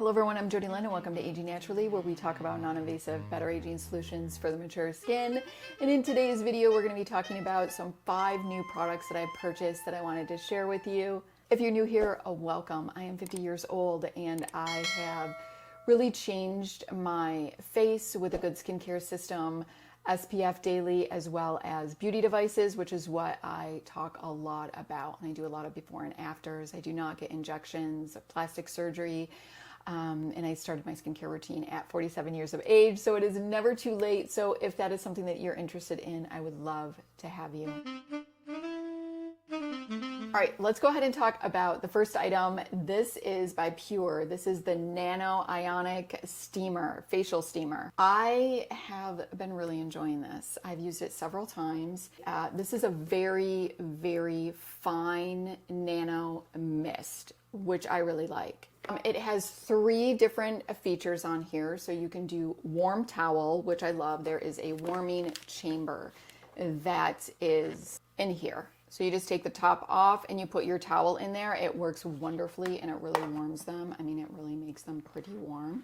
Hello everyone, I'm Jodylynn and welcome to Aging Naturally, where we talk about non-invasive, better aging solutions for the mature skin. And in today's video, we're going to be talking about some 5 new products that I purchased that I wanted to share with you. If you're new here, welcome. I am 50 years old and I have really changed my face with a good skincare system, SPF daily, as well as beauty devices, which is what I talk a lot about. And I do a lot of before and afters. I do not get injections, plastic surgery. And I started my skincare routine at 47 years of age, so it is never too late. So if that is something that you're interested in, I would love to have you. All right, let's go ahead and talk about the first item. This is by Pure. This is the Nano Ionic Steamer, Facial Steamer. I have been really enjoying this. I've used it several times. This is a very, very fine nano mist, which I really like. It has 3 different features on here. So you can do warm towel, which I love. There is a warming chamber that is in here. So you just take the top off and you put your towel in there. It works wonderfully and it really warms them. I mean, it really makes them pretty warm.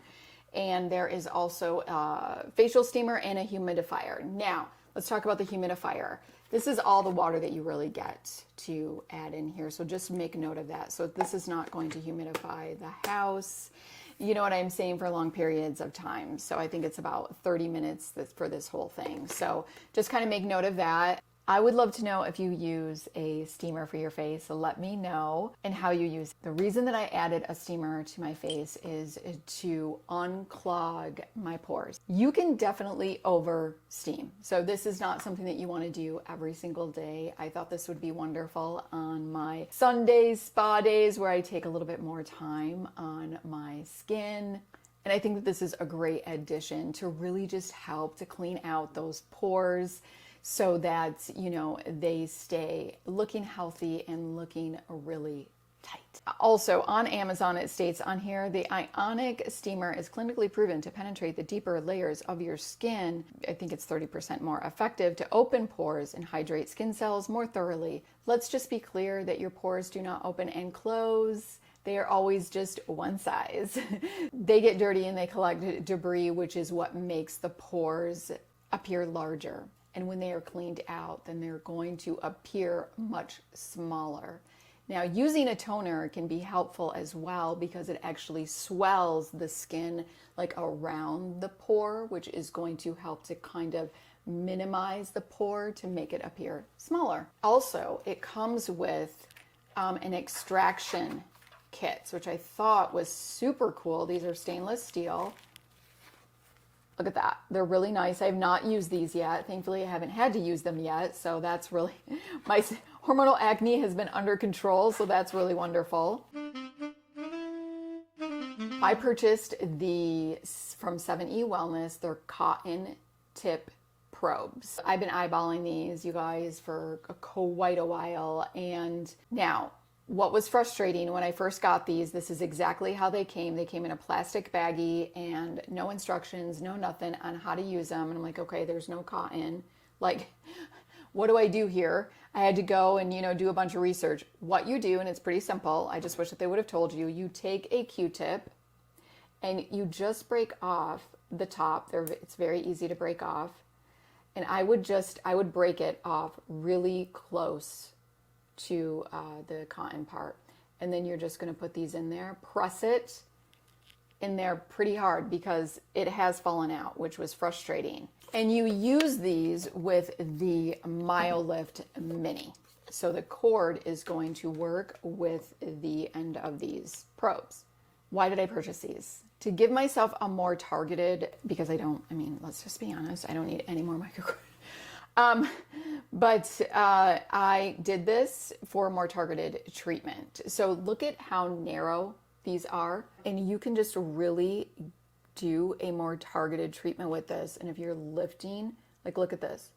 And there is also a facial steamer and a humidifier. Now, let's talk about the humidifier. This is all the water that you really get to add in here. So just make note of that. So this is not going to humidify the house. You know what I'm saying, for long periods of time. So I think it's about 30 minutes for this whole thing. So just kind of make note of that. I would love to know if you use a steamer for your face, so let me know, and how you use it. The reason that I added a steamer to my face is to unclog my pores. You can definitely over steam. So this is not something that you want to do every single day. I thought this would be wonderful on my Sundays, spa days, where I take a little bit more time on my skin. And I think that this is a great addition to really just help to clean out those pores, so that, you know, they stay looking healthy and looking really tight. Also on Amazon, it states on here, the Ionic Steamer is clinically proven to penetrate the deeper layers of your skin. I think it's 30% more effective to open pores and hydrate skin cells more thoroughly. Let's just be clear that your pores do not open and close. They are always just one size. They get dirty and they collect debris, which is what makes the pores appear larger. And when they are cleaned out, then they're going to appear much smaller. Now, using a toner can be helpful as well because it actually swells the skin like around the pore, which is going to help to kind of minimize the pore to make it appear smaller. Also, it comes with an extraction kit, which I thought was super cool. These are stainless steel. Look at that. They're really nice. I have not used these yet. Thankfully, I haven't had to use them yet. So that's really, my hormonal acne has been under control. So that's really wonderful. I purchased from 7E Wellness, their cotton tip probes. I've been eyeballing these, you guys, for quite a while. And now, what was frustrating when I first got these, this is exactly how they came. They came in a plastic baggie and no instructions, no nothing on how to use them. And I'm like, okay, there's no cotton. Like, what do I do here? I had to go and, you know, do a bunch of research. What you do, and it's pretty simple. I just wish that they would have told you. You take a Q-tip and you just break off the top. It's very easy to break off. And I would break it off really close to the cotton part, and then you're just going to put these in there, press it in there pretty hard because it has fallen out, which was frustrating. And you use these with the Microcurrent Mini, so the cord is going to work with the end of these probes. Why did I purchase these? To give myself a more targeted, because let's just be honest, I don't need any more microcurrent. But I did this for a more targeted treatment. So look at how narrow these are, and you can just really do a more targeted treatment with this. And if you're lifting, like, look at this.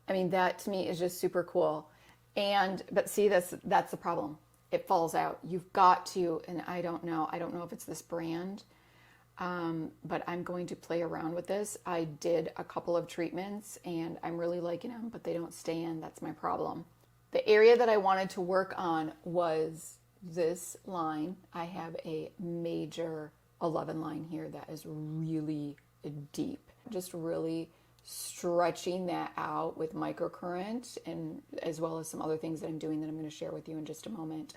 I mean, that to me is just super cool. But see, that's the problem. It falls out. You've got to, and I don't know if it's this brand, but I'm going to play around with this. I did a couple of treatments and I'm really liking them, but they don't stay in. That's my problem. The area that I wanted to work on was this line, I have a major 11 line here that is really deep. Just really stretching that out with microcurrent, and as well as some other things that I'm doing that I'm going to share with you in just a moment.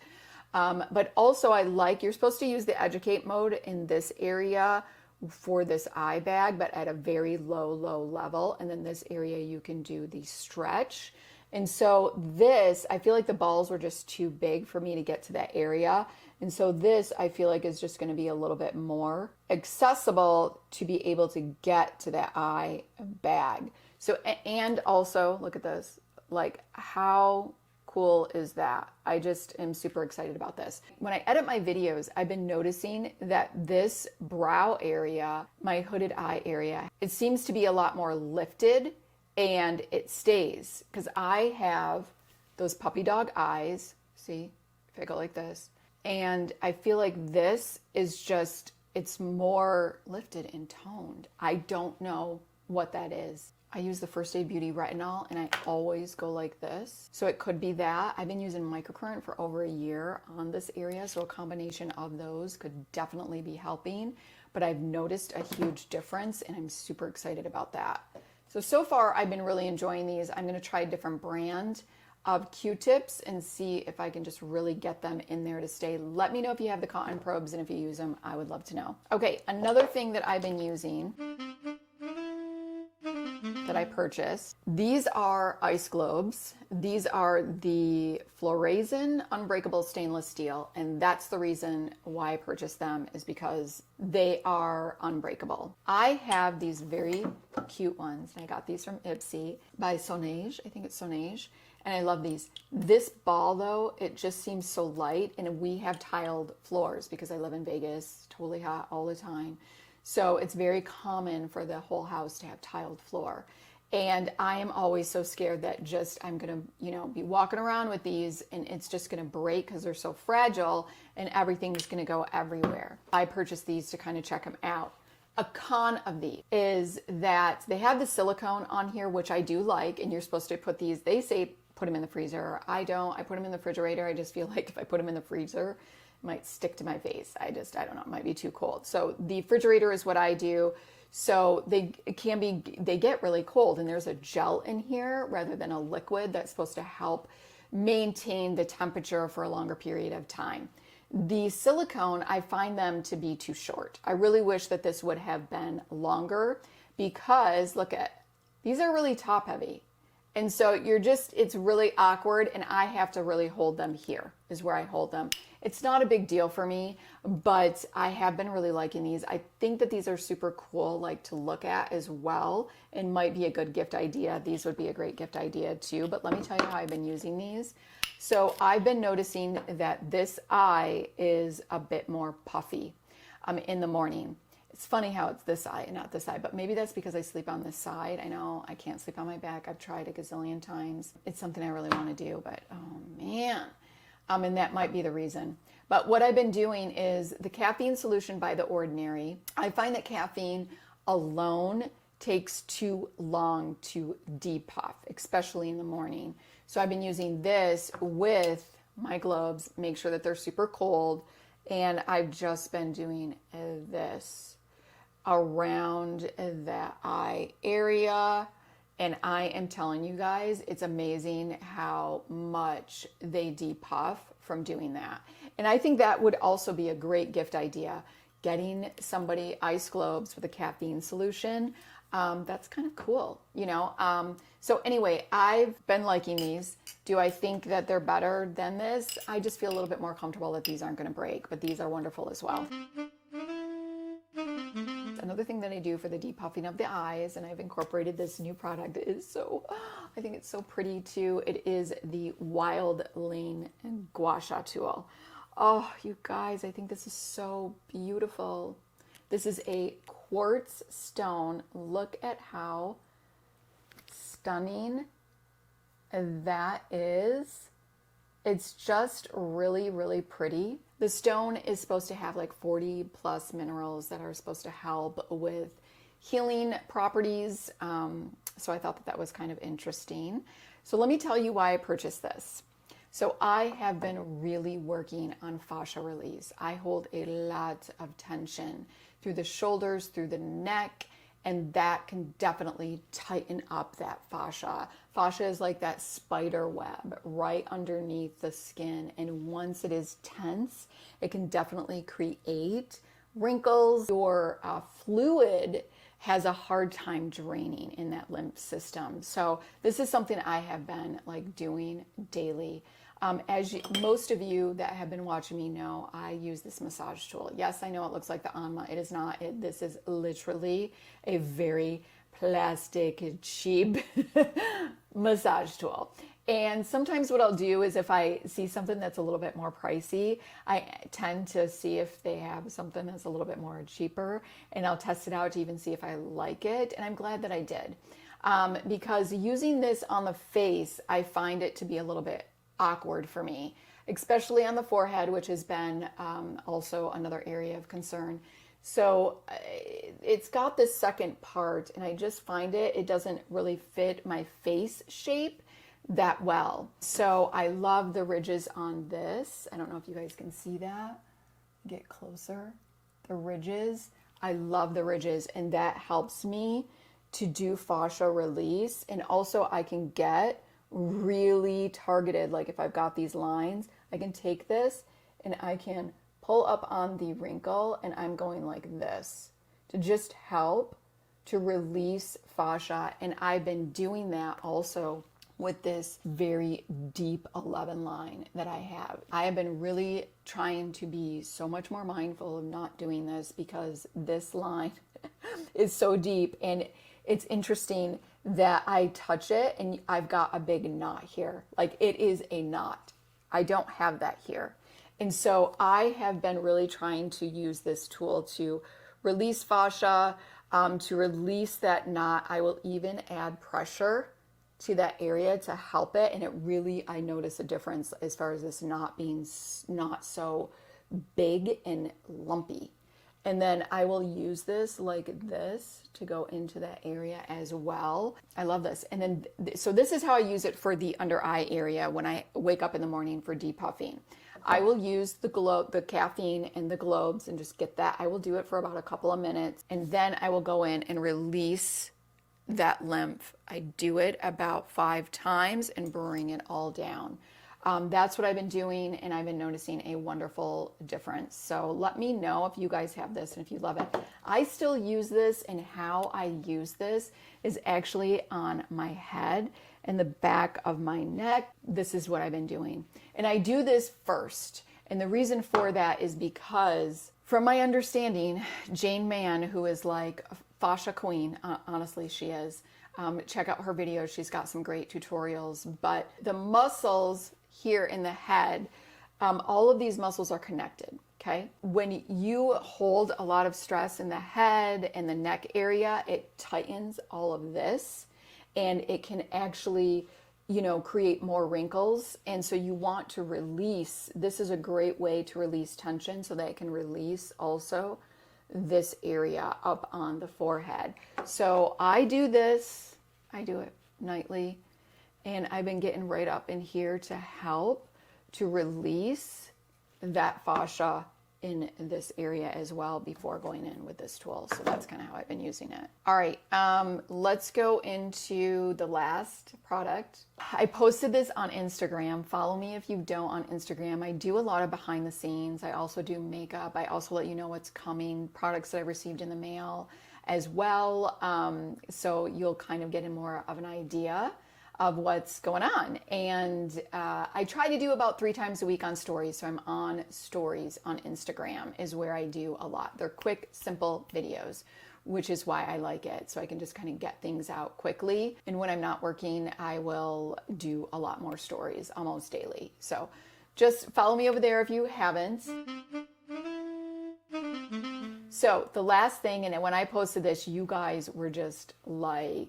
But also you're supposed to use the educate mode in this area for this eye bag, but at a very low level. And then this area you can do the stretch. And so this, I feel like the balls were just too big for me to get to that area. And so this, I feel like, is just going to be a little bit more accessible to be able to get to that eye bag. So, and also, look at this, like how cool is that? I just am super excited about this. When I edit my videos, I've been noticing that this brow area, my hooded eye area, it seems to be a lot more lifted and it stays, because I have those puppy dog eyes. See, if I go like this, and I feel like this is just, it's more lifted and toned. I don't know what that is. I use the First Aid Beauty Retinol and I always go like this. So it could be that. I've been using microcurrent for over a year on this area, so a combination of those could definitely be helping. But I've noticed a huge difference and I'm super excited about that. So far I've been really enjoying these. I'm gonna try a different brand of Q-tips and see if I can just really get them in there to stay. Let me know if you have the cotton probes and if you use them, I would love to know. Okay, another thing that I've been using that I purchased. These are ice globes. These are the fluorescent unbreakable stainless steel, and that's the reason why I purchased them, is because they are unbreakable. I have these very cute ones, and I got these from Ipsy by Sonage. I think it's Sonage, and I love these. This ball though, it just seems so light, and we have tiled floors because I live in Vegas, totally hot all the time. So it's very common for the whole house to have tiled floor. And I am always so scared that I'm gonna, be walking around with these and it's just gonna break because they're so fragile and everything's gonna go everywhere. I purchased these to kind of check them out. A con of these is that they have the silicone on here, which I do like, and you're supposed to put these, they say put them in the freezer. I don't, I put them in the refrigerator. I just feel like if I put them in the freezer, might stick to my face. I don't know, it might be too cold. So the refrigerator is what I do. So they get really cold, and there's a gel in here rather than a liquid that's supposed to help maintain the temperature for a longer period of time. The silicone, I find them to be too short. I really wish that this would have been longer, because look at, these are really top heavy. And so it's really awkward, and I have to really hold them here is where I hold them. It's not a big deal for me, but I have been really liking these. I think that these are super cool, like to look at as well, and might be a good gift idea. These would be a great gift idea too, but let me tell you how I've been using these. So I've been noticing that this eye is a bit more puffy in the morning. It's funny how it's this eye and not this eye, but maybe that's because I sleep on this side. I know I can't sleep on my back. I've tried a gazillion times. It's something I really want to do, but oh man. And that might be the reason. But what I've been doing is the caffeine solution by The Ordinary. I find that caffeine alone takes too long to depuff, especially in the morning. So I've been using this with my globes, make sure that they're super cold. And I've just been doing this around that eye area. And I am telling you guys, it's amazing how much they depuff from doing that. And I think that would also be a great gift idea, getting somebody ice globes with a caffeine solution. That's kind of cool, So anyway, I've been liking these. Do I think that they're better than this? I just feel a little bit more comfortable that these aren't going to break, but these are wonderful as well. Another thing that I do for the depuffing of the eyes, and I've incorporated this new product, I think it's so pretty too. It is the Wildling Gua Sha Tool. Oh, you guys, I think this is so beautiful. This is a quartz stone. Look at how stunning that is. It's just really, really pretty. The stone is supposed to have like 40 plus minerals that are supposed to help with healing properties. So I thought that was kind of interesting. So let me tell you why I purchased this. So I have been really working on fascia release. I hold a lot of tension through the shoulders, through the neck, and that can definitely tighten up that fascia. Fascia is like that spider web right underneath the skin, and once it is tense, it can definitely create wrinkles. Your fluid has a hard time draining in that lymph system. So this is something I have been like doing daily. Most of you that have been watching me know, I use this massage tool. Yes, I know it looks like the Anma. It is not. This is literally a very plastic, cheap massage tool. And sometimes what I'll do is if I see something that's a little bit more pricey, I tend to see if they have something that's a little bit more cheaper, and I'll test it out to even see if I like it. And I'm glad that I did, because using this on the face, I find it to be a little bit awkward for me, especially on the forehead, which has been also another area of concern. So it's got this second part, and I just find it doesn't really fit my face shape that well. So I love the ridges on this. I don't know if you guys can see that. Get closer. The ridges. I love the ridges, and that helps me to do fascia release. And also I can get really targeted. Like if I've got these lines, I can take this and I can pull up on the wrinkle, and I'm going like this to just help to release fascia. And I've been doing that also with this very deep 11 line that I have. I have been really trying to be so much more mindful of not doing this because this line is so deep, and it's interesting that I touch it and I've got a big knot here. Like it is a knot. I don't have that here. And so I have been really trying to use this tool to release fascia, to release that knot. I will even add pressure to that area to help it. And it really, I notice a difference as far as this knot being not so big and lumpy. And then I will use this like this to go into that area as well. I love this. And then, so this is how I use it for the under eye area when I wake up in the morning for depuffing. I will use the caffeine and the globes and just get that. I will do it for about a couple of minutes, and then I will go in and release that lymph. I do it about 5 times and bring it all down. That's what I've been doing, and I've been noticing a wonderful difference. So let me know if you guys have this and if you love it. I still use this, and how I use this is actually on my head and the back of my neck. This is what I've been doing. And I do this first. And the reason for that is because, from my understanding, Jane Mann, who is like a fascia queen, honestly, she is. Check out her videos. She's got some great tutorials. But the muscles here in the head, all of these muscles are connected, okay? When you hold a lot of stress in the head and the neck area, it tightens all of this, and it can actually, create more wrinkles. And so you want to release. This is a great way to release tension so that it can release also this area up on the forehead. So I do this, I do it nightly, and I've been getting right up in here to help to release that fascia in this area as well before going in with this tool. So that's kind of how I've been using it. All right, let's go into the last product. I posted this on Instagram. Follow me if you don't on Instagram. I do a lot of behind the scenes. I also do makeup. I also let you know what's coming, products that I received in the mail as well. So you'll kind of get more of an idea of what's going on. And I try to do about 3 times a week on stories. So I'm on stories on Instagram is where I do a lot. They're quick, simple videos, which is why I like it. So I can just kind of get things out quickly. And when I'm not working, I will do a lot more stories almost daily. So just follow me over there if you haven't. So the last thing, and when I posted this, you guys were just like,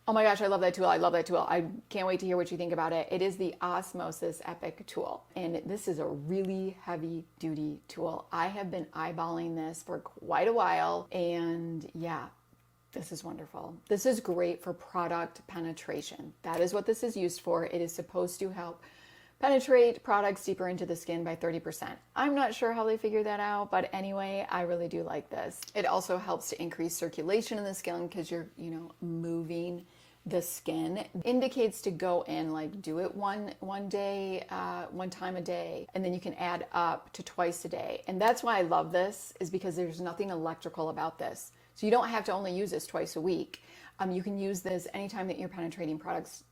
oh my gosh, I love that tool. I love that tool. I can't wait to hear what you think about it. It is the Osmosis Epic tool. And this is a really heavy duty tool. I have been eyeballing this for quite a while. And yeah, this is wonderful. This is great for product penetration. That is what this is used for. It is supposed to help penetrate products deeper into the skin by 30%. I'm not sure how they figured that out, but anyway, I really do like this. It also helps to increase circulation in the skin because you're, moving the skin. Indicates to go in, like do it one time a day, and then you can add up to twice a day. And that's why I love this, is because there's nothing electrical about this. So you don't have to only use this twice a week. You can use this anytime that you're penetrating products,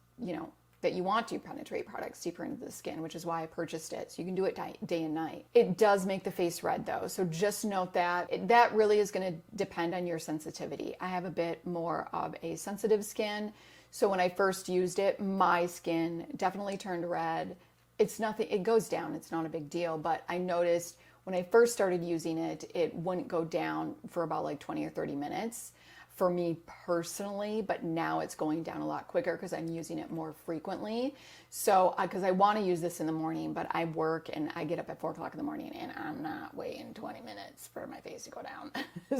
that you want to penetrate products deeper into the skin, which is why I purchased it. So you can do it day and night. It does make the face red though. So just note that. That really is gonna depend on your sensitivity. I have a bit more of a sensitive skin. So when I first used it, my skin definitely turned red. It's nothing, it goes down, it's not a big deal, but I noticed when I first started using it, it wouldn't go down for about like 20 or 30 minutes. For me personally, but now it's going down a lot quicker because I'm using it more frequently. So, because I want to use this in the morning, but I work and I get up at 4 o'clock in the morning and I'm not waiting 20 minutes for my face to go down.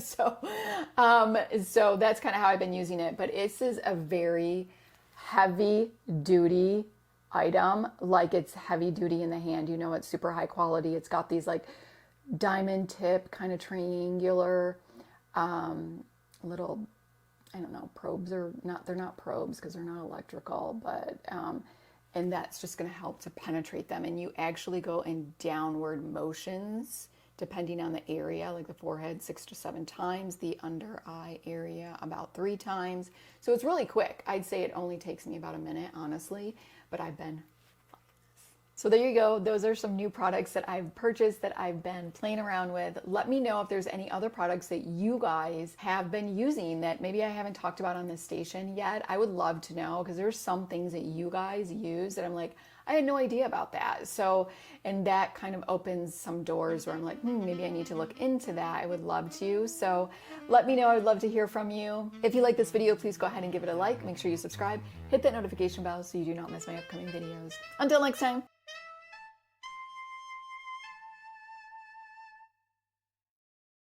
So that's kind of how I've been using it. But this is a very heavy duty item. Like, it's heavy duty in the hand. It's super high quality. It's got these like diamond tip, kind of triangular, little, I don't know, probes or not. They're not probes because they're not electrical, but and that's just going to help to penetrate them. And you actually go in downward motions depending on the area, like the forehead 6 to 7 times, the under eye area about 3 times. So it's really quick. I'd say it only takes me about a minute, honestly, but I've been. So there you go. Those are some new products that I've purchased that I've been playing around with. Let me know if there's any other products that you guys have been using that maybe I haven't talked about on this station yet. I would love to know, because there's some things that you guys use that I'm like, I had no idea about that. So, and that kind of opens some doors where I'm like, maybe I need to look into that. I would love to. So let me know. I would love to hear from you. If you like this video, please go ahead and give it a like. Make sure you subscribe. Hit that notification bell so you do not miss my upcoming videos. Until next time.